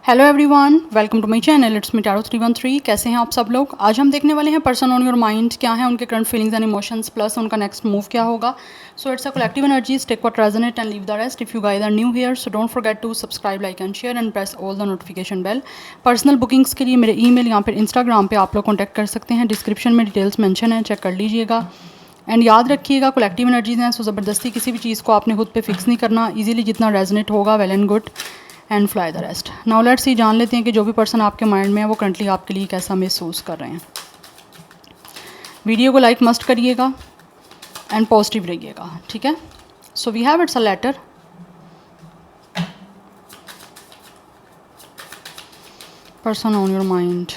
Hello everyone, welcome to my channel. It's me tarot 313। कैसे हैं आप सब लोग। आज हम देखने वाले हैं पर्सन ऑन योर माइंड, क्या है उनके current feelings and emotions, plus उनका नेक्स्ट मूव क्या होगा। So it's a collective energies, take what resonate and leave the rest. If you guys are new here so don't forget to subscribe, like and share and press all the notification bell. Personal bookings के लिए मेरे email या फिर Instagram पे आप लोग contact कर सकते हैं। डिस्क्रिप्शन में डिटेल्स मेंशन है, चेक कर लीजिएगा। एंड याद रखिएगा, कलेक्टिव एनर्जीज हैं, सो ज़बरदस्ती किसी भी चीज़ को आपने खुद पे फिक्स नहीं करना। इजीली जितना रेजोनेट होगा well and good, and fly the rest. Now let's see, जान लेते हैं कि जो भी पर्सन आपके माइंड में है वो करंटली आपके लिए कैसा महसूस कर रहे हैं। वीडियो को लाइक मस्ट करिएगा एंड पॉजिटिव रहिएगा, ठीक है। So we have it's a letter. Person on your mind,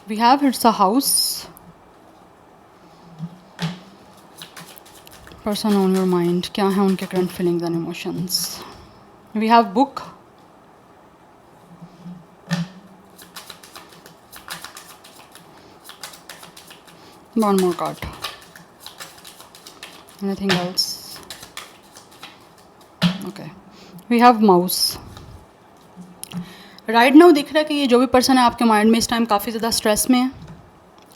we have it's a house. Person on your mind, क्या है उनके current feelings and emotions. We have book, one more card, anything else? Okay, we have mouse. Right now दिख रहा है कि ये जो भी पर्सन है आपके माइंड में इस टाइम काफ़ी ज़्यादा स्ट्रेस में है,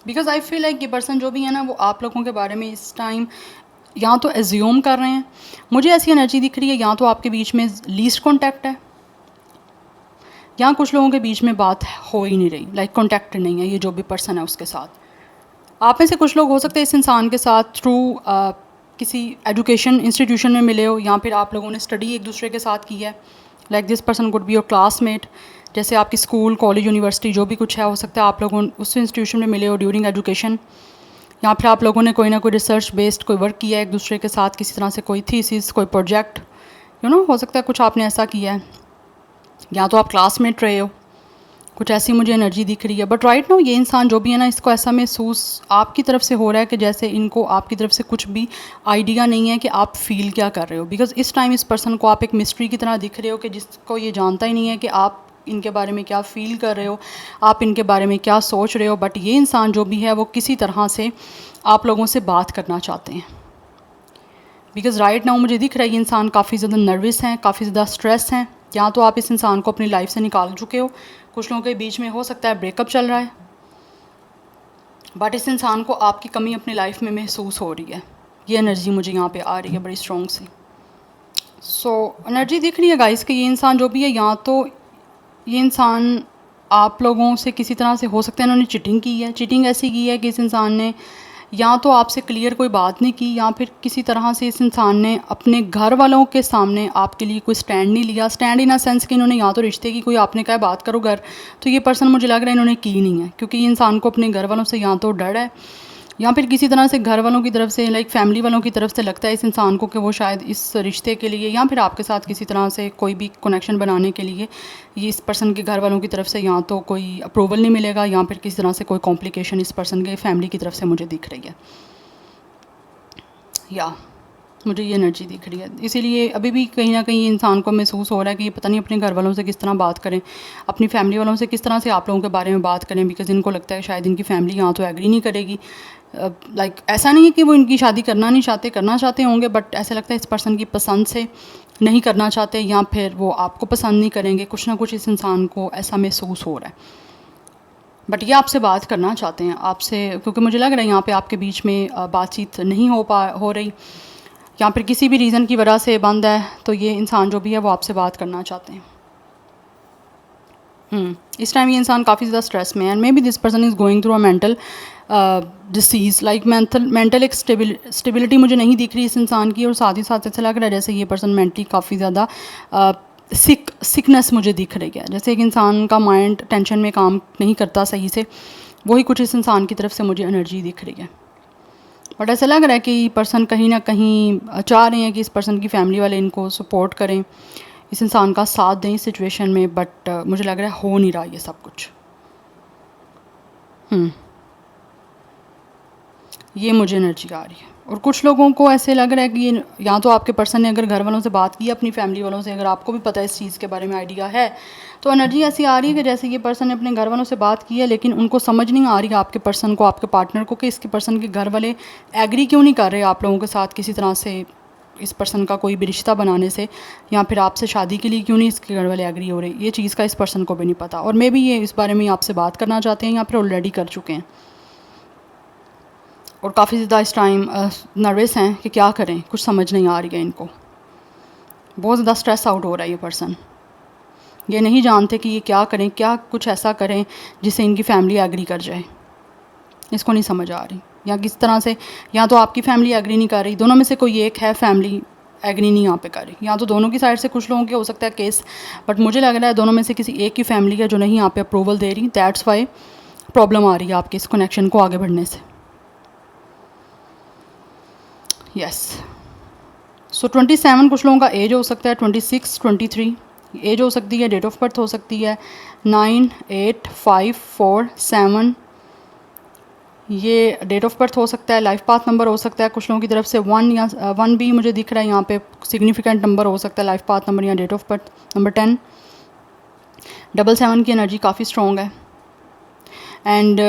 बिकॉज आई फील लाइक ये पर्सन जो भी है ना वो आप लोगों के बारे में इस टाइम या तो एज्यूम कर रहे हैं। मुझे ऐसी एनर्जी दिख रही है या तो आपके बीच में लीस्ट कॉन्टैक्ट है, या कुछ लोगों के बीच में बात हो ही नहीं रही, लाइक कॉन्टैक्ट नहीं है ये जो भी पर्सन है उसके साथ। आप में से कुछ लोग हो सकते हैं इस इंसान के साथ थ्रू किसी एजुकेशन इंस्टीट्यूशन में मिले हो, या फिर आप लोगों ने स्टडी एक दूसरे के साथ की है। Like this person could be your classmate, जैसे आपकी स्कूल कॉलेज यूनिवर्सिटी जो भी कुछ है, हो सकता है आप लोगों उस इंस्टीट्यूशन में मिले हो ड्यूरिंग एजुकेशन, या फिर आप लोगों ने कोई ना कोई रिसर्च बेस्ड कोई वर्क किया है एक दूसरे के साथ, किसी तरह से कोई थीसिस, कोई प्रोजेक्ट, हो सकता है कुछ आपने ऐसा किया है, या तो आप क्लासमेट रहे हो। कुछ ऐसी मुझे एनर्जी दिख रही है। बट राइट नाउ ये इंसान जो भी है ना, इसको ऐसा महसूस आपकी तरफ से हो रहा है कि जैसे इनको आपकी तरफ से कुछ भी आइडिया नहीं है कि आप फील क्या कर रहे हो। बिकॉज इस टाइम इस पर्सन को आप एक मिस्ट्री की तरह दिख रहे हो कि जिसको ये जानता ही नहीं है कि आप इनके बारे में क्या फ़ील कर रहे हो, आप इनके बारे में क्या सोच रहे हो। बट ये इंसान जो भी है वो किसी तरह से आप लोगों से बात करना चाहते हैं। बिकॉज़ राइट नाउ मुझे दिख रहा है ये इंसान काफ़ी ज़्यादा नर्वस हैं, काफ़ी ज़्यादा स्ट्रेस हैं। या तो आप इस इंसान को अपनी लाइफ से निकाल चुके हो, कुछ लोगों के बीच में हो सकता है ब्रेकअप चल रहा है, बट इस इंसान को आपकी कमी अपनी लाइफ में महसूस हो रही है। ये एनर्जी मुझे यहाँ पे आ रही है बड़ी स्ट्रॉन्ग सी। सो एनर्जी दिख रही है गाइस कि ये इंसान जो भी है, या तो ये इंसान आप लोगों से किसी तरह से, हो सकता है इन्होंने चीटिंग की है। चीटिंग ऐसी की है कि इस इंसान ने या तो आपसे क्लियर कोई बात नहीं की, या फिर किसी तरह से इस इंसान ने अपने घर वालों के सामने आपके लिए कोई स्टैंड नहीं लिया। स्टैंड इन अ सेंस कि इन्होंने या तो रिश्ते की कोई, आपने कहा बात करो घर, तो ये पर्सन मुझे लग रहा है इन्होंने की नहीं है, क्योंकि ये इंसान को अपने घर वालों से या तो डर है, या फिर किसी तरह से घर वालों की तरफ से, लाइक फैमिली वालों की तरफ से लगता है इस इंसान को कि वो शायद इस रिश्ते के लिए या फिर आपके साथ किसी तरह से कोई भी कनेक्शन बनाने के लिए ये इस पर्सन के घर वालों की तरफ से या तो कोई अप्रूवल नहीं मिलेगा, या फिर किसी तरह से कोई कॉम्प्लिकेशन इस पर्सन के फैमिली की तरफ से मुझे दिख रही है। या मुझे ये एनर्जी दिख रही है। इसीलिए अभी भी कहीं ना कहीं इंसान को महसूस हो रहा है कि ये पता नहीं अपने घर वालों से किस तरह बात करें, अपनी फैमिली वालों से किस तरह से आप लोगों के बारे में बात करें। बिकॉज इनको लगता है शायद इनकी फैमिली यहाँ तो एग्री नहीं करेगी। लाइक ऐसा नहीं है कि वो इनकी शादी करना नहीं चाहते, करना चाहते होंगे, बट ऐसा लगता है इस पर्सन की पसंद से नहीं करना चाहते, या फिर वो आपको पसंद नहीं करेंगे। कुछ ना कुछ इस इंसान को ऐसा महसूस हो रहा है। बट ये आपसे बात करना चाहते हैं आपसे, क्योंकि मुझे लग रहा है यहाँ पे आपके बीच में बातचीत नहीं हो रही, या फिर किसी भी रीज़न की वजह से बंद है। तो ये इंसान जो भी है वो आपसे बात करना चाहते हैं। इस टाइम ये इंसान काफ़ी ज़्यादा स्ट्रेस में है, and may be this person is going through a mental disease. Like mental एक स्टेबिलिटी मुझे नहीं दिख रही इस इंसान की, और साथ ही साथ ऐसा लग रहा है जैसे ये पर्सन मेंटली काफ़ी ज़्यादा सिकनेस मुझे दिख रही है। जैसे एक इंसान का माइंड टेंशन में काम नहीं करता सही से, वही कुछ इस इंसान की तरफ से मुझे एनर्जी दिख रही है। बट ऐसा लग रहा है कि पर्सन कहीं ना कहीं चाह रहे हैं कि इस पर्सन की फैमिली वाले इनको सपोर्ट करें, इस इंसान का साथ दें इस सिचुएशन में। बट मुझे लग रहा है हो नहीं रहा ये सब कुछ। ये मुझे एनर्जी आ रही है। और कुछ लोगों को ऐसे लग रहा है कि ये या तो आपके पर्सन ने अगर घर वालों से बात की, अपनी फैमिली वालों से, अगर आपको भी पता है इस चीज़ के बारे में आइडिया है, तो एनर्जी ऐसी आ रही है कि जैसे ये पर्सन ने अपने घर वालों से बात की है, लेकिन उनको समझ नहीं आ रही है आपके पर्सन को, आपके पार्टनर को, कि इसके पर्सन के घर वाले एग्री क्यों नहीं कर रहे आप लोगों के साथ किसी तरह से इस पर्सन का कोई भी रिश्ता बनाने से, या फिर आपसे शादी के लिए क्यों नहीं इसके घर वाले एग्री हो रहे, ये चीज़ का इस पर्सन को भी नहीं पता, और मे बी ये इस बारे में आपसे बात करना चाहते हैं या फिर ऑलरेडी कर चुके हैं और काफ़ी ज़्यादा इस टाइम नर्वस हैं कि क्या करें, कुछ समझ नहीं आ रही है इनको। बहुत ज़्यादा स्ट्रेस आउट हो रहा है ये पर्सन, ये नहीं जानते कि ये क्या करें, क्या कुछ ऐसा करें जिससे इनकी फैमिली एग्री कर जाए, इसको नहीं समझ आ रही, या किस तरह से, या तो आपकी फैमिली एग्री नहीं कर रही, दोनों में से कोई एक है फैमिली एग्री नहीं यहाँ पे कर रही, या तो दोनों की साइड से कुछ लोगों के हो सकता है केस, बट मुझे लग रहा है दोनों में से किसी एक की फैमिली है जो नहीं यहाँ पे अप्रूवल दे रही, दैट्स वाई प्रॉब्लम आ रही है आपके इस कनेक्शन को आगे बढ़ने से। यस, सो 27 कुछ लोगों का एज हो सकता है, 26, 23 एज हो सकती है, डेट ऑफ बर्थ हो सकती है 9, 8, 5, 4, 7, ये डेट ऑफ बर्थ हो सकता है, लाइफ पाथ नंबर हो सकता है कुछ लोगों की तरफ से 1 या 1 भी मुझे दिख रहा है यहाँ पे सिग्निफिकेंट नंबर हो सकता है, लाइफ पाथ नंबर या डेट ऑफ बर्थ नंबर 10। 77 की एनर्जी काफ़ी स्ट्रॉन्ग है, एंड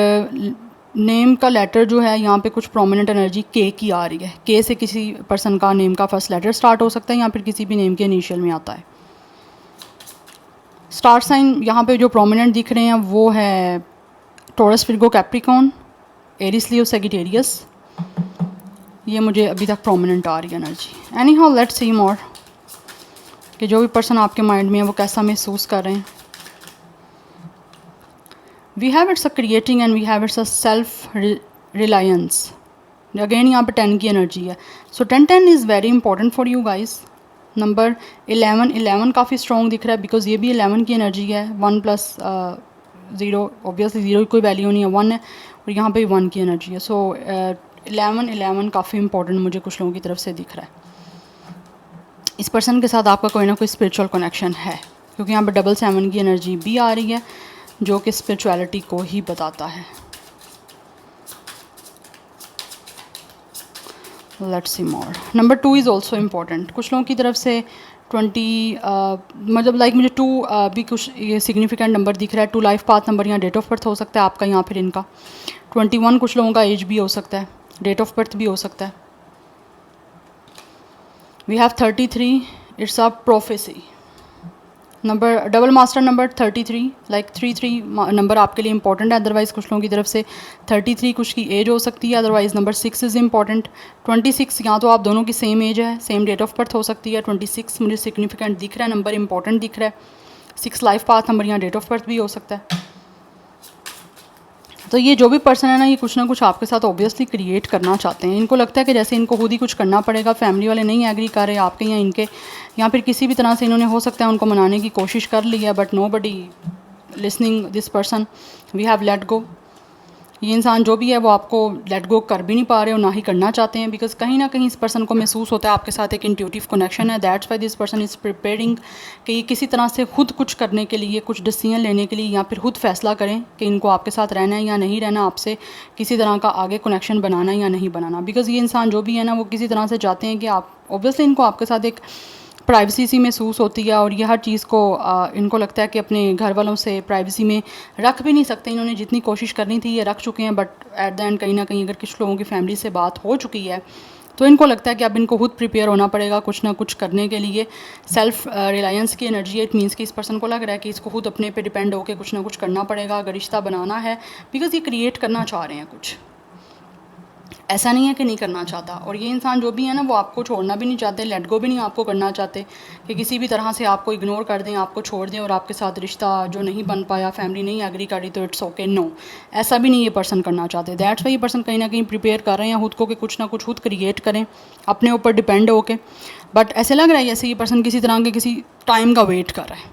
नेम का लेटर जो है यहाँ पे कुछ प्रोमिनेंट एनर्जी के की आ रही है, के से किसी पर्सन का नेम का फर्स्ट लेटर स्टार्ट हो सकता है या फिर किसी भी नेम के इनिशियल में आता है। स्टार साइन यहाँ पे जो प्रोमिनेंट दिख रहे हैं वो है Taurus, Virgo, Capricorn, Aries, Leo, Sagittarius, ये मुझे अभी तक प्रोमिनेंट आ रही है energy. Anyhow let's see more कि जो भी पर्सन आपके माइंड में है वो कैसा महसूस कर रहे हैं। We have it's a creating and we have it's a self reliance, again यहाँ पे 10 की एनर्जी है, so 10 is very important for you guys. Number 11 काफ़ी स्ट्रॉन्ग दिख रहा है बिकॉज ये भी 11 की एनर्जी है, 1 + 0 ऑब्वियसली 0 की कोई वैल्यू नहीं है, 1 है, और यहाँ पे 1 की एनर्जी है, सो 11 काफ़ी इंपॉर्टेंट मुझे कुछ लोगों की तरफ से दिख रहा है। इस पर्सन के साथ आपका कोई ना कोई स्पिरिचुअल कनेक्शन है क्योंकि यहाँ पे 7 की एनर्जी भी आ रही है जो कि स्पिरिचुअलिटी को ही बताता है। Let's see more. Number 2 is also important, कुछ लोगों की तरफ से 20 मतलब लाइक मुझे 2 भी कुछ ये सिग्निफिकेंट नंबर दिख रहा है, 2 लाइफ पाथ नंबर या डेट ऑफ बर्थ हो सकता है आपका यहाँ फिर इनका 21 कुछ लोगों का एज भी हो सकता है, डेट ऑफ बर्थ भी हो सकता है। We have 33, it's a prophecy number, double master number 33, like 33 number आपके लिए इंपॉर्टेंट है, अदरवाइज़ कुछ लोगों की तरफ से 33 कुछ की एज हो सकती है, अदरवाइज़ नंबर 6 इज़ इंपॉर्टेंट। 26 यहाँ तो आप दोनों की सेम एज है, सेम डेट ऑफ बर्थ हो सकती है, 26 मुझे सिग्निफिकेंट दिख रहा है, नंबर इंपॉर्टेंट दिख रहा है, 6 लाइफ पाथ नंबर या डेट ऑफ बर्थ भी हो सकता है। तो ये जो भी पर्सन है ना, ये कुछ ना कुछ आपके साथ ऑब्वियसली क्रिएट करना चाहते हैं, इनको लगता है कि जैसे इनको खुद ही कुछ करना पड़ेगा, फैमिली वाले नहीं एग्री कर रहे आपके या इनके, या फिर किसी भी तरह से इन्होंने हो सकता है उनको मनाने की कोशिश कर ली है, but nobody listening this person, we have let go. ये इंसान जो भी है वो आपको लेट गो कर भी नहीं पा रहे और ना ही करना चाहते हैं, बिकॉज कहीं ना कहीं इस पर्सन को महसूस होता है आपके साथ एक इंट्यूटिव कनेक्शन है, that's why this person is preparing कि ये किसी तरह से खुद कुछ करने के लिए, कुछ डिसीजन लेने के लिए, या फिर खुद फैसला करें कि इनको आपके साथ रहना है या नहीं रहना, आपसे किसी तरह का आगे कनेक्शन बनाना या नहीं बनाना। बिकॉज ये इंसान जो भी है ना वो किसी तरह से चाहते हैं कि आप, ऑब्वियसली इनको आपके साथ एक प्राइवेसी सी महसूस होती है, और ये हर चीज़ को इनको लगता है कि अपने घर वालों से प्राइवेसी में रख भी नहीं सकते, इन्होंने जितनी कोशिश करनी थी ये रख चुके हैं, बट एट द एंड कहीं ना कहीं अगर कुछ लोगों की फैमिली से बात हो चुकी है तो इनको लगता है कि अब इनको खुद प्रिपेयर होना पड़ेगा कुछ ना कुछ करने के लिए। सेल्फ रिलायंस की एनर्जी है, इट मीन्स कि इस पर्सन को लग रहा है कि इसको खुद अपने पे डिपेंड होकर कुछ ना कुछ करना पड़ेगा अगर रिश्ता बनाना है, बिकॉज ये क्रिएट करना चाह रहे हैं कुछ, ऐसा नहीं है कि नहीं करना चाहता। और ये इंसान जो भी है ना वो आपको छोड़ना भी नहीं चाहते, लेट गो भी नहीं आपको करना चाहते कि किसी भी तरह से आपको इग्नोर कर दें, आपको छोड़ दें और आपके साथ रिश्ता जो नहीं बन पाया, फैमिली नहीं एग्री करी तो इट्स ओके, नो, ऐसा भी नहीं ये पर्सन करना चाहते। दैट्स वाई ये पर्सन कहीं ना कहीं प्रिपेयर कर रहे हैं खुद को कि कुछ ना कुछ खुद क्रिएट करें अपने ऊपर डिपेंड होके, बट ऐसे लग रहा है जैसे ये पर्सन किसी तरह के किसी टाइम का वेट कर रहा है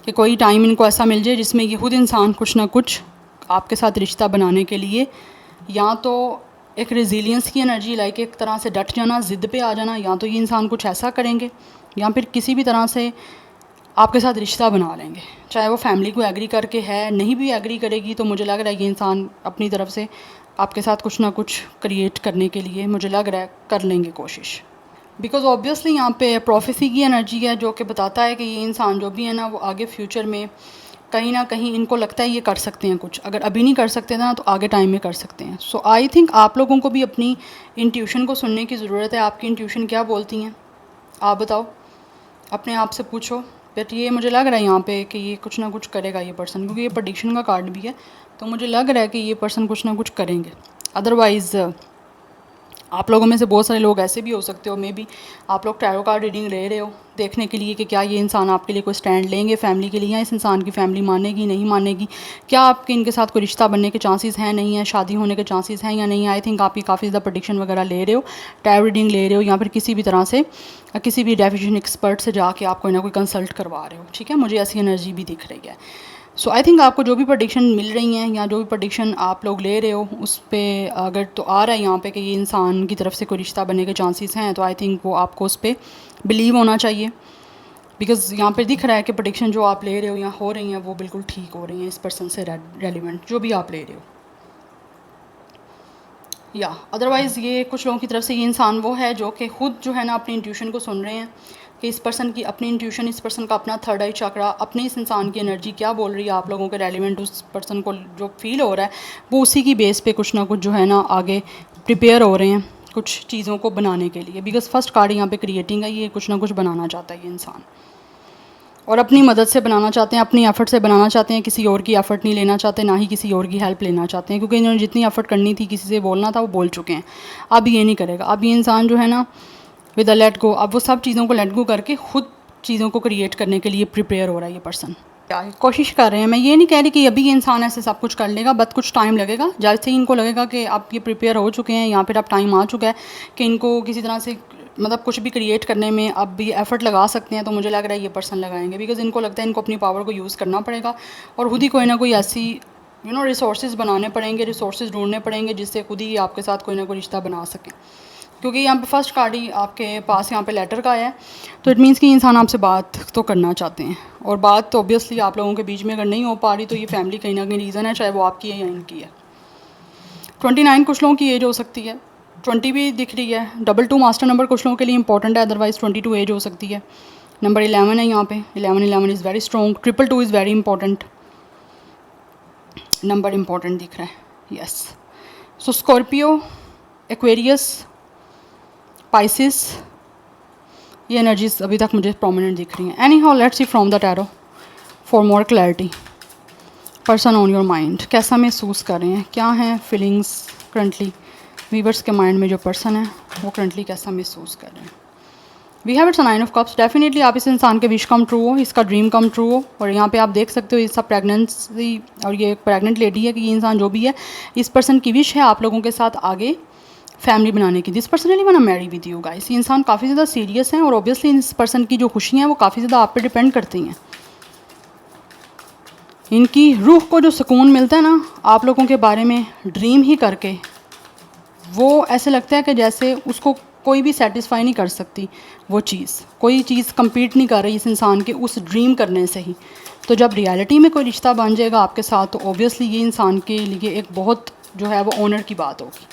कि कोई टाइम इनको ऐसा मिल जाए जिसमें ये खुद इंसान कुछ ना कुछ आपके साथ रिश्ता बनाने के लिए, या तो एक रेजिलियंस की एनर्जी, लाइक एक तरह से डट जाना, ज़िद पे आ जाना, या तो ये इंसान कुछ ऐसा करेंगे या फिर किसी भी तरह से आपके साथ रिश्ता बना लेंगे, चाहे वो फैमिली को एग्री करके है, नहीं भी एग्री करेगी तो मुझे लग रहा है ये इंसान अपनी तरफ से आपके साथ कुछ ना कुछ क्रिएट करने के लिए मुझे लग रहा है कर लेंगे कोशिश। बिकॉज ऑब्वियसली यहाँ पे प्रोफेसी की एनर्जी है जो कि बताता है कि ये इंसान जो भी है ना वो आगे फ्यूचर में कहीं ना कहीं इनको लगता है ये कर सकते हैं कुछ, अगर अभी नहीं कर सकते ना तो आगे टाइम में कर सकते हैं। सो आई थिंक आप लोगों को भी अपनी इंट्यूशन को सुनने की ज़रूरत है। आपकी इंट्यूशन क्या बोलती हैं, आप बताओ, अपने आप से पूछो। बट ये मुझे लग रहा है यहाँ पे कि ये कुछ ना कुछ करेगा ये पर्सन, क्योंकि ये प्रेडिक्शन का कार्ड भी है, तो मुझे लग रहा है कि ये पर्सन कुछ ना कुछ करेंगे। अदरवाइज़ आप लोगों में से बहुत सारे लोग ऐसे भी हो सकते हो, मे बी आप लोग टैरो कार्ड रीडिंग ले रहे हो देखने के लिए कि क्या ये इंसान आपके लिए कोई स्टैंड लेंगे फैमिली के लिए, या इस इंसान की फैमिली मानेगी नहीं मानेगी, क्या आपके इनके साथ कोई रिश्ता बनने के चांसेस हैं नहीं है, शादी होने के चांसेस हैं या नहीं। आई थिंक आप ये काफ़ी ज़्यादा प्रेडिक्शन वगैरह ले रहे हो, टैरो रीडिंग ले रहे हो, या फिर किसी भी तरह से किसी भी डेफिनेशन एक्सपर्ट से जाके आप कोई ना कोई कंसल्ट करवा रहे हो, ठीक है, मुझे ऐसी एनर्जी भी दिख रही है। सो आई थिंक आपको जो भी प्रेडिक्शन मिल रही हैं या जो भी प्रेडिक्शन आप लोग ले रहे हो उस पर अगर तो आ रहा है यहाँ पे कि ये इंसान की तरफ से कोई रिश्ता बनने के चांसेस हैं, तो आई थिंक वो आपको उस पर बिलीव होना चाहिए, बिकॉज़ यहाँ पे दिख रहा है कि प्रेडिक्शन जो आप ले रहे हो या हो रही हैं वो बिल्कुल ठीक हो रही हैं इस पर्सन से रेलिवेंट जो भी आप ले रहे हो। या अदरवाइज़ ये कुछ लोगों की तरफ से ये इंसान वो है जो कि ख़ुद जो है ना अपनी इंट्यूशन को सुन रहे हैं कि इस पर्सन की अपनी इंट्यूशन, इस पर्सन का अपना थर्ड आई चक्रा, अपनी इस इंसान की एनर्जी क्या बोल रही है आप लोगों के रेलिवेंट, उस पर्सन को जो फील हो रहा है वो उसी की बेस पे कुछ ना कुछ जो है ना आगे प्रिपेयर हो रहे हैं कुछ चीज़ों को बनाने के लिए। बिकॉज फर्स्ट कार्ड यहाँ पे क्रिएटिंग है, ये कुछ ना कुछ बनाना चाहता है ये इंसान, और अपनी मदद से बनाना चाहते हैं, अपनी एफ़र्ट से बनाना चाहते हैं, किसी और की एफ़र्ट नहीं लेना चाहते, ना ही किसी और की हेल्प लेना चाहते हैं, क्योंकि इन्होंने जितनी एफ़र्ट करनी थी, किसी से बोलना था, वो बोल चुके हैं। अब ये नहीं करेगा, अब ये इंसान जो है ना विद अ लेट गो, अब वो सब चीज़ों को लेट गो करके खुद चीज़ों को क्रिएट करने के लिए प्रिपेयर हो रहा है ये पर्सन, कोशिश कर रहे हैं। मैं ये नहीं कह रही कि अभी ये इंसान ऐसे सब कुछ कर लेगा, बट कुछ टाइम लगेगा। जैसे ही इनको लगेगा कि आप ये प्रिपेयर हो चुके हैं या फिर अब टाइम आ चुका है कि इनको किसी तरह से मतलब कुछ भी क्रिएट करने में अब भी एफ़र्ट लगा सकते हैं, तो मुझे लग रहा है ये पर्सन लगाएंगे। बिकॉज इनको लगता है इनको अपनी पावर को यूज़ करना पड़ेगा और खुद ही कोई ना कोई ऐसी रिसोर्सेज बनाने पड़ेंगे, रिसोर्सेज ढूंढने पड़ेंगे जिससे खुद ही आपके साथ कोई ना कोई रिश्ता बना सकें। क्योंकि यहाँ पे फर्स्ट कार्ड ही आपके पास यहाँ पे लेटर का है, तो इट मीन्स कि इंसान आपसे बात तो करना चाहते हैं, और बात तो ऑब्वियसली आप लोगों के बीच में अगर नहीं हो पा रही तो ये फैमिली कहीं ना कहीं रीज़न है, चाहे वो आपकी है या इनकी है। 29 कुछ लोगों की एज हो सकती है, 20 भी दिख रही है, 22 मास्टर नंबर कुछ लोगों के लिए इंपॉर्टेंट है, अदरवाइज़ 22 एज हो सकती है। नंबर 11 है यहाँ पे, 11 is very strong, 222 is very important, number important दिख रहा है, यस। सो स्कॉर्पियो, एक्वेरियस, पाइसिस, ये एनर्जीज अभी तक मुझे प्रोमिनेंट दिख रही हैं। Any how let's C from the tarot for more clarity. Person on your mind कैसा महसूस कर रहे हैं, क्या हैं फीलिंग्स करंटली, वीवर्स के माइंड में जो पर्सन है वो करंटली कैसा महसूस कर रहे हैं। We have it's a 9 of cups, definitely आप इस इंसान के विश कम ट्रू हो, इसका ड्रीम कम ट्रू हो। और यहाँ पे आप देख सकते हो ये सब प्रेगनेंसी, और ये एक प्रेगनेंट लेडी है कि ये इंसान जो भी है, इस पर्सन की विश है आप लोगों के साथ आगे फैमिली बनाने की। This person really want to marry with you guys. ये इंसान काफ़ी ज़्यादा सीरियस है और ऑब्वियसली इस पर्सन की जो खुशियाँ हैं वो काफ़ी ज़्यादा आप पे डिपेंड करती हैं। इनकी रूह को जो सुकून मिलता है ना आप लोगों के बारे में ड्रीम ही करके, वो ऐसे लगता है कि जैसे उसको कोई भी सेटिस्फाई नहीं कर सकती, वो चीज़ कोई चीज़ कंपीट नहीं कर रही इस इंसान के उस ड्रीम करने से ही। तो जब रियलिटी में कोई रिश्ता बन जाएगा आपके साथ, तो ऑब्वियसली ये इंसान के लिए एक बहुत जो है वो ऑनर की बात होगी।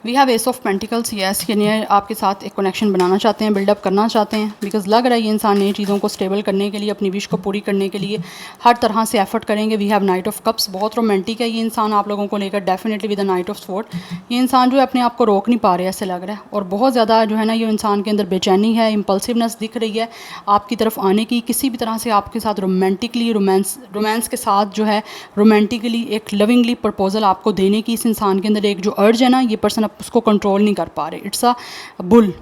We have ace of pentacles, yes, यानी आपके साथ एक कनेक्शन बनाना चाहते हैं, बिल्डअप करना चाहते हैं। बिकॉज लग रहा है ये इंसान नई चीज़ों को स्टेबल करने के लिए, अपनी विश को पूरी करने के लिए हर तरह से एफर्ट करेंगे। We have knight of cups, बहुत रोमांटिक है ये इंसान आप लोगों को लेकर, definitely with the knight of sword. ये इंसान जो है अपने आप को रोक नहीं पा रहे ऐसे लग रहा है, और बहुत ज़्यादा जो है ना ये इंसान के अंदर बेचैनी है, इम्पल्सिवनेस दिख रही है आपकी तरफ आने की, किसी भी तरह से आपके साथ रोमांटिकली रोमांस के साथ जो है रोमांटिकली एक लविंगली प्रपोजल आपको देने की इस इंसान के अंदर एक जो अर्ज है ना, ये पर्सन अब उसको कंट्रोल नहीं कर पा रहे। It's a bull,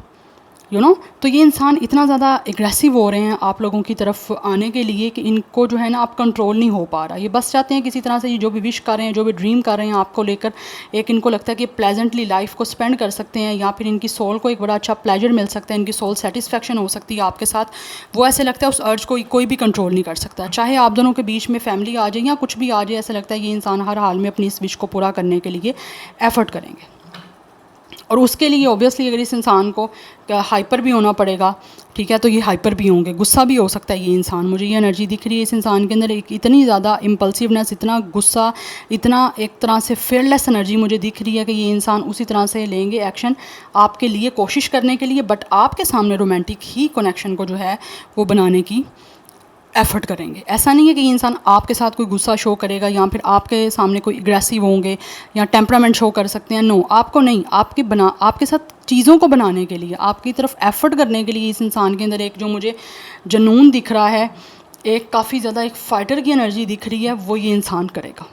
you know. तो ये इंसान इतना ज़्यादा एग्रेसिव हो रहे हैं आप लोगों की तरफ आने के लिए कि इनको जो है ना आप कंट्रोल नहीं हो पा रहा। ये बस चाहते हैं किसी तरह से ये जो भी विश कर रहे हैं, जो भी ड्रीम कर रहे हैं आपको लेकर, एक इनको लगता है कि प्लेजेंटली लाइफ को स्पेंड कर सकते हैं, या फिर इनकी सोल को एक बड़ा अच्छा प्लेजर मिल सकता है, इनकी सोल सेटिस्फेक्शन हो सकती है आपके साथ। वो ऐसे लगता है उस अर्ज को कोई भी कंट्रोल नहीं कर सकता, चाहे आप दोनों के बीच में फैमिली आ जाए या कुछ भी आ जाए। ऐसा लगता है ये इंसान हर हाल में अपनी इस विश को पूरा करने के लिए एफर्ट करेंगे, और उसके लिए ऑब्वियसली अगर इस इंसान को हाइपर भी होना पड़ेगा, ठीक है, तो ये हाइपर भी होंगे, गुस्सा भी हो सकता है ये इंसान। मुझे ये एनर्जी दिख रही है इस इंसान के अंदर, एक इतनी ज़्यादा इम्पल्सिवनेस, इतना गुस्सा, इतना एक तरह से फेयरलेस एनर्जी मुझे दिख रही है कि ये इंसान उसी तरह से लेंगे एक्शन आपके लिए कोशिश करने के लिए, बट आपके सामने रोमांटिक ही कनेक्शन को जो है वो बनाने की एफर्ट करेंगे। ऐसा नहीं है कि ये इंसान आपके साथ कोई गुस्सा शो करेगा या फिर आपके सामने कोई एग्रेसिव होंगे या टेम्परामेंट शो कर सकते हैं। नो, आपको नहीं, आपके साथ चीज़ों को बनाने के लिए, आपकी तरफ एफर्ट करने के लिए इस इंसान के अंदर एक जो मुझे जुनून दिख रहा है, एक काफ़ी ज़्यादा एक फ़ाइटर की एनर्जी दिख रही है, वो ये इंसान करेगा।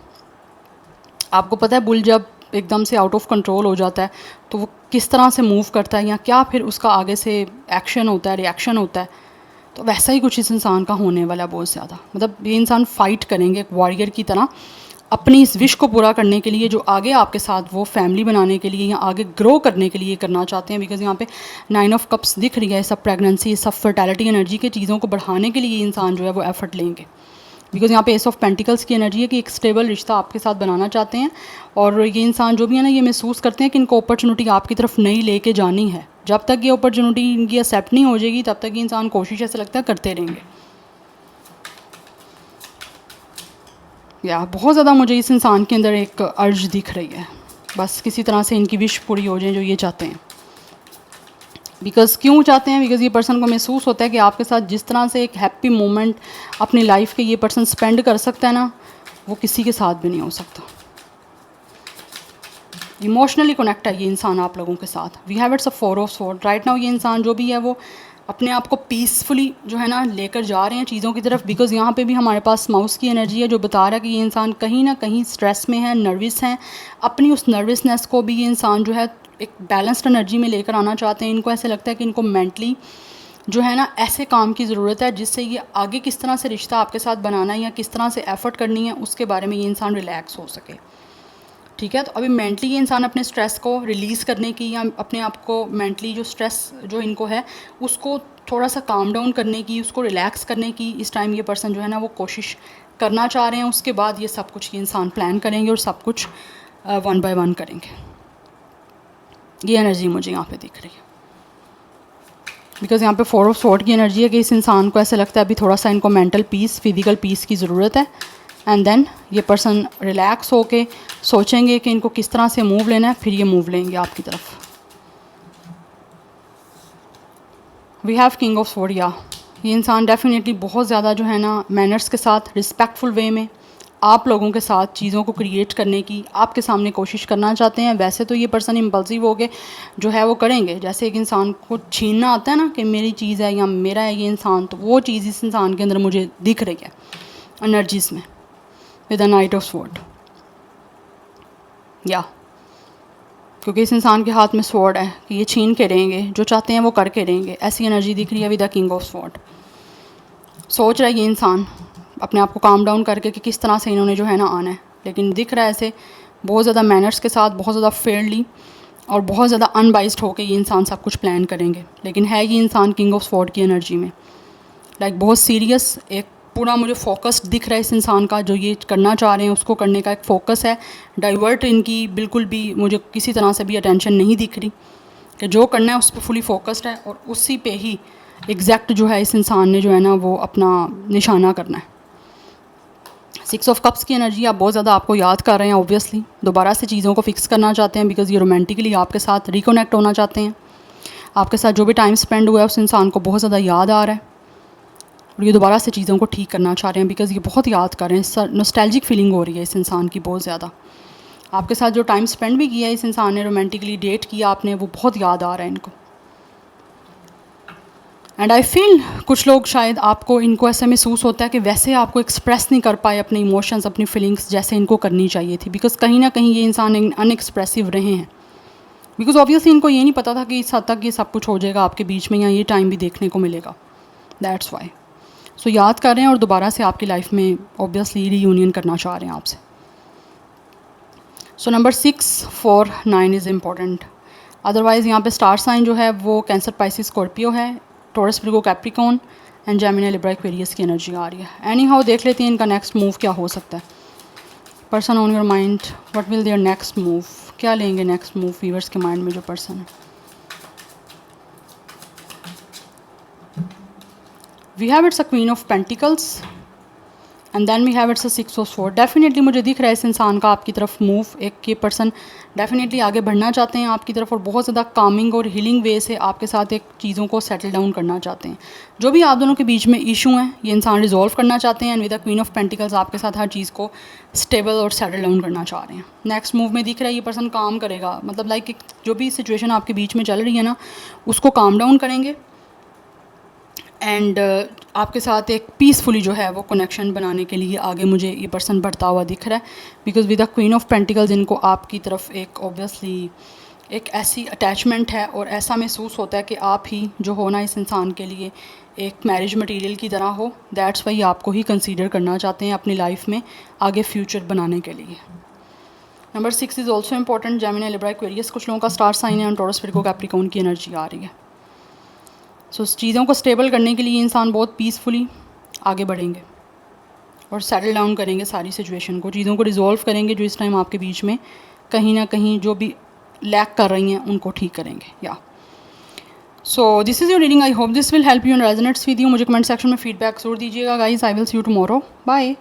आपको पता है बुल जब एकदम से आउट ऑफ कंट्रोल हो जाता है तो वो किस तरह से मूव करता है या क्या फिर उसका आगे से एक्शन होता है, रिएक्शन होता है। तो वैसा ही कुछ इस इंसान का होने वाला है बहुत ज़्यादा। मतलब ये इंसान फ़ाइट करेंगे एक वॉरियर की तरह अपनी इस विश को पूरा करने के लिए, जो आगे आपके साथ वो फैमिली बनाने के लिए या आगे ग्रो करने के लिए करना चाहते हैं। बिकॉज यहाँ पे 9 ऑफ कप्स दिख रही है, सब प्रेगनेंसी, सब फर्टिलिटी एनर्जी के चीज़ों को बढ़ाने के लिए ये इंसान जो है वो एफर्ट लेंगे। बिकॉज यहाँ पे एस ऑफ पेंटिकल्स की एनर्जी है कि एक स्टेबल रिश्ता आपके साथ बनाना चाहते हैं। और ये इंसान जो भी है ना, ये महसूस करते हैं कि इनको अपॉर्चुनिटी आपकी तरफ नहीं लेके जानी है। जब तक ये अपॉर्चुनिटी इनकी एक्सेप्ट नहीं हो जाएगी तब तक ये इंसान कोशिश ऐसा लगता है करते रहेंगे। या बहुत ज़्यादा मुझे इस इंसान के अंदर एक अर्ज दिख रही है, बस किसी तरह से इनकी विश पूरी हो जाए जो ये चाहते हैं। बिकॉज़ क्यों चाहते हैं? बिकॉज़ ये पर्सन को महसूस होता है कि आपके साथ जिस तरह से एक हैप्पी मोमेंट अपनी लाइफ के ये पर्सन स्पेंड कर सकता है ना, वो किसी के साथ भी नहीं हो सकता। इमोशनली कनेक्ट है ये इंसान आप लोगों के साथ। We have it's a 4 of sword. Right now ये इंसान जो भी है वो अपने आप को पीसफुली जो है ना लेकर जा रहे हैं चीज़ों की तरफ। बिकॉज़ यहाँ पे भी हमारे पास माउस की एनर्जी है जो बता रहा है कि ये इंसान कहीं ना कहीं स्ट्रेस में है, नर्वस हैं। अपनी उस नर्वसनेस को भी ये इंसान जो है एक बैलेंस्ड एनर्जी में लेकर आना चाहते हैं। इनको ऐसे लगता है कि इनको मेंटली जो है ना ऐसे काम की ज़रूरत है जिससे ये आगे किस तरह से रिश्ता आपके साथ बनाना है या किस तरह से एफ़र्ट करनी है उसके बारे में ये इंसान रिलैक्स हो सके। ठीक है, तो अभी मेंटली ये इंसान अपने स्ट्रेस को रिलीज़ करने की या अपने आप को मेंटली जो स्ट्रेस जो इनको है उसको थोड़ा सा काम डाउन करने की, उसको रिलैक्स करने की इस टाइम ये पर्सन जो है ना वो कोशिश करना चाह रहे हैं। उसके बाद ये सब कुछ ये इंसान प्लान करेंगे और सब कुछ 1 बाय 1 करेंगे। ये एनर्जी मुझे यहाँ पे दिख रही है। बिकॉज़ यहाँ पे 4 ऑफ स्वॉर्ड की एनर्जी है कि इस इंसान को ऐसा लगता है अभी थोड़ा सा इनको मेंटल पीस, फिजिकल पीस की ज़रूरत है। एंड देन ये पर्सन रिलैक्स होके सोचेंगे कि इनको किस तरह से मूव लेना है, फिर ये मूव लेंगे आपकी तरफ। We have king of sword. या ये इंसान डेफिनेटली बहुत ज़्यादा जो है ना मैनर्स के साथ, रिस्पेक्टफुल वे में आप लोगों के साथ चीज़ों को क्रिएट करने की आपके सामने कोशिश करना चाहते हैं। वैसे तो ये पर्सन इम्पल्सिव हो के जो है वो करेंगे। जैसे एक इंसान को छीनना आता है ना कि मेरी चीज़ है या मेरा है ये इंसान, तो वो चीज़ इस इंसान के अंदर मुझे दिख रही है एनर्जीज में with the knight of sword. या क्योंकि इस इंसान के हाथ में स्वॉर्ड है कि ये छीन के रहेंगे, जो चाहते हैं वो करके रहेंगे। ऐसी एनर्जी दिख रही है with the king of sword. सोच रहा है ये इंसान अपने आप को काम डाउन करके कि किस तरह से इन्होंने जो है ना आना है, लेकिन दिख रहा है ऐसे बहुत ज़्यादा मैनर्स के साथ, बहुत ज़्यादा फेयरली और बहुत ज़्यादा अनबाइस्ड होकर ये इंसान सब कुछ प्लान करेंगे। लेकिन है ये इंसान किंग ऑफ स्वॉर्ड की एनर्जी में, लाइक बहुत सीरियस, एक पूरा मुझे फोकस्ड दिख रहा है इस इंसान का। जो ये करना चाह रहे हैं उसको करने का एक फ़ोकस है। डाइवर्ट इनकी बिल्कुल भी मुझे किसी तरह से भी अटेंशन नहीं दिख रही कि जो करना है उस पर फुली फोकस्ड है और उसी पे ही एग्जैक्ट जो है इस इंसान ने जो है ना वो अपना निशाना करना है। 6 ऑफ कप्स की एनर्जी आप बहुत ज़्यादा आपको याद कर रहे हैं। ऑब्वियसली दोबारा से चीज़ों को फिक्स करना चाहते हैं बिकॉज़ ये रोमांटिकली आपके साथ रिकनेक्ट होना चाहते हैं। आपके साथ जो भी टाइम स्पेंड हुआ है उस इंसान को बहुत ज़्यादा याद आ रहा है और ये दोबारा से चीज़ों को ठीक करना चाह रहे हैं बिकॉज़ ये बहुत याद कर रहे हैं। नॉस्टैल्जिक फीलिंग हो रही है इस इंसान की बहुत ज़्यादा। आपके साथ जो टाइम स्पेंड भी किया है इस इंसान ने, रोमांटिकली डेट किया आपने, वो बहुत याद आ रहा है इनको। एंड आई फील कुछ लोग शायद आपको इनको ऐसा महसूस होता है कि वैसे आपको एक्सप्रेस नहीं कर पाए अपने इमोशंस, अपनी फीलिंग्स जैसे इनको करनी चाहिए थी। बिकॉज़ कहीं ना कहीं ये इंसान अनएक्सप्रेसिव रहे हैं। बिकॉज़ ऑब्वियसली इनको ये नहीं पता था कि इस हद तक ये सब कुछ हो जाएगा आपके बीच में या ये टाइम भी देखने को मिलेगा। That's why. सो याद कर रहे हैं और दोबारा से आपकी लाइफ में ऑब्वियसली रीयूनियन करना चाह रहे हैं आपसे। So number 6, 4, 9 is important. Otherwise यहाँ पे स्टार साइन जो है वो कैंसर, पाइसिस, स्कॉर्पियो है, taurus, Virgo, Capricorn and Gemini, Libra, Aquarius की एनर्जी आ रही है। एनी हाउ देख लेते हैं इनका नेक्स्ट मूव क्या हो सकता है। Person on your mind, what will their next move, क्या लेंगे नेक्स्ट मूव व्यूअर्स के माइंड में जो पर्सन है। We have it's a queen of pentacles, and then we have it's a 6 of sword. Definitely मुझे दिख रहा है इस इंसान का आपकी तरफ मूव, एक ये पर्सन डेफिनेटली आगे बढ़ना चाहते हैं आपकी तरफ और बहुत ज़्यादा कामिंग और हीलिंग वे से आपके साथ एक चीज़ों को सेटल डाउन करना चाहते हैं। जो भी आप दोनों के बीच में इशू हैं ये इंसान रिजॉल्व करना चाहते हैं and with the queen of pentacles आपके साथ हर चीज़ को स्टेबल और सेटल डाउन करना चाह रहे हैं। नेक्स्ट मूव में दिख रहा है ये पर्सन काम करेगा, मतलब लाइक जो भी सिचुएशन आपके बीच में चल रही है ना उसको काम डाउन करेंगे एंड आपके साथ एक पीसफुली जो है वो कनेक्शन बनाने के लिए आगे मुझे ये पर्सन बढ़ता हुआ दिख रहा है। Because with the queen of pentacles इनको आपकी तरफ एक ऑब्वियसली एक ऐसी अटैचमेंट है और ऐसा महसूस होता है कि आप ही जो हो ना इस इंसान के लिए एक मैरिज मटेरियल की तरह हो। दैट्स वाई आपको ही कंसीडर करना चाहते हैं अपनी लाइफ में आगे फ्यूचर बनाने के लिए। Number 6 is also important. Gemini, Libra, Aquarius कुछ लोगों का स्टार साइन है और टॉरस, विर्गो, कैप्रिकॉर्न की एनर्जी आ रही है। सो चीज़ों को स्टेबल करने के लिए इंसान बहुत पीसफुली आगे बढ़ेंगे और सेटल डाउन करेंगे सारी सिचुएशन को, चीज़ों को रिजॉल्व करेंगे जो इस टाइम आपके बीच में कहीं ना कहीं जो भी लैक कर रही हैं उनको ठीक करेंगे। Yeah so this is your reading. I hope this will help you and resonates with you. मुझे कमेंट सेक्शन में फीडबैक जरूर दीजिएगा guys. I will see you tomorrow. Bye.